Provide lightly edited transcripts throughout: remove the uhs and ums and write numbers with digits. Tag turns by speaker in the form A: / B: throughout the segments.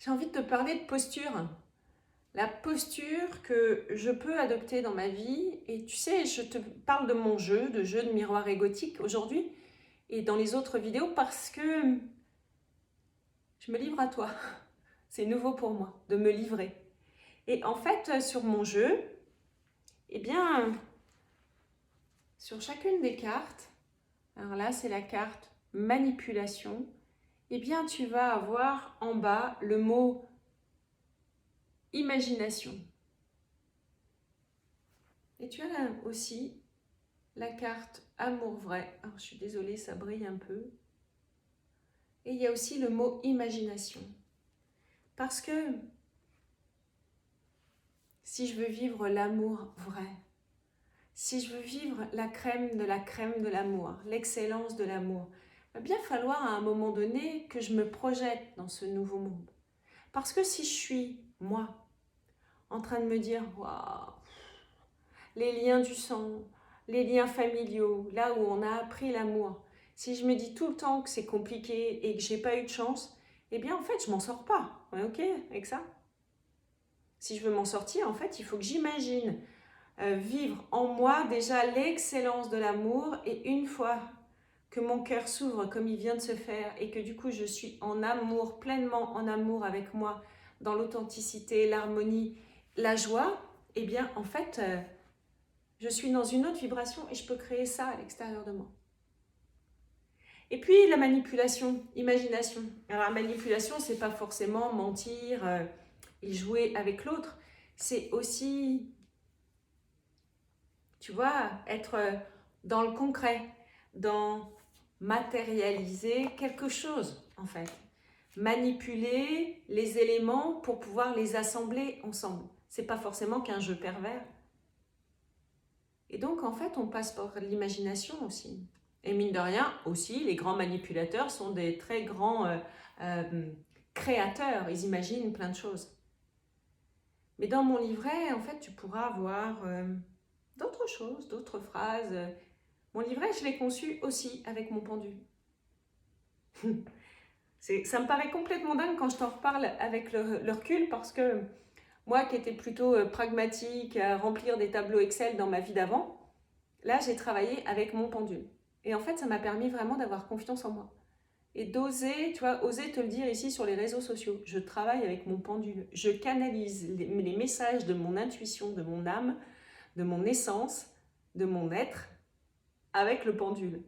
A: J'ai envie de te parler de posture. La posture que je peux adopter dans ma vie. Et tu sais, je te parle de mon jeu, de miroir égotique aujourd'hui et dans les autres vidéos parce que je me livre à toi. C'est nouveau pour moi de me livrer. Et en fait, sur mon jeu, eh bien, sur chacune des cartes, alors là, c'est la carte manipulation, eh bien, tu vas avoir en bas le mot imagination. Et tu as là aussi la carte amour vrai. Alors, je suis désolée, ça brille un peu. Et il y a aussi le mot imagination. Parce que si je veux vivre l'amour vrai, si je veux vivre la crème de l'amour, l'excellence de l'amour, il va bien falloir à un moment donné que je me projette dans ce nouveau monde. Parce que si je suis, moi, en train de me dire, waouh, les liens du sang, les liens familiaux, là où on a appris l'amour, si je me dis tout le temps que c'est compliqué et que j'ai pas eu de chance, eh bien en fait je m'en sors pas. On est ok avec ça? Si je veux m'en sortir, en fait il faut que j'imagine vivre en moi déjà l'excellence de l'amour, et une fois que mon cœur s'ouvre comme il vient de se faire et que du coup je suis en amour, pleinement en amour avec moi, dans l'authenticité, l'harmonie, la joie, eh bien en fait je suis dans une autre vibration et je peux créer ça à l'extérieur de moi. Et puis la manipulation, imagination. Alors la manipulation, c'est pas forcément mentir et jouer avec l'autre. C'est aussi, tu vois, être dans le concret, dans matérialiser quelque chose en fait. Manipuler les éléments pour pouvoir les assembler ensemble. C'est pas forcément qu'un jeu pervers. Et donc, en fait, on passe par l'imagination aussi. Et mine de rien, aussi, les grands manipulateurs sont des très grands créateurs. Ils imaginent plein de choses. Mais dans mon livret, en fait, tu pourras voir d'autres choses, d'autres phrases. Mon livret, je l'ai conçu aussi avec mon pendule. Ça me paraît complètement dingue quand je t'en reparle avec le recul, parce que moi qui étais plutôt pragmatique, à remplir des tableaux Excel dans ma vie d'avant, là, j'ai travaillé avec mon pendule. Et en fait, ça m'a permis vraiment d'avoir confiance en moi. Et d'oser, tu vois, oser te le dire ici sur les réseaux sociaux. Je travaille avec mon pendule. Je canalise les messages de mon intuition, de mon âme, de mon essence, de mon être, avec le pendule.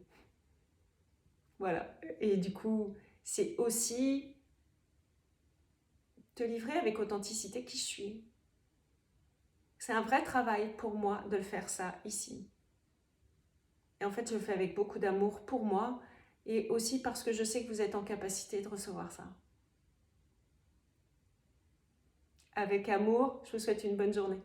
A: Voilà. Et du coup, c'est aussi te livrer avec authenticité qui je suis. C'est un vrai travail pour moi de le faire ça ici. Et en fait, je le fais avec beaucoup d'amour pour moi et aussi parce que je sais que vous êtes en capacité de recevoir ça. Avec amour, je vous souhaite une bonne journée.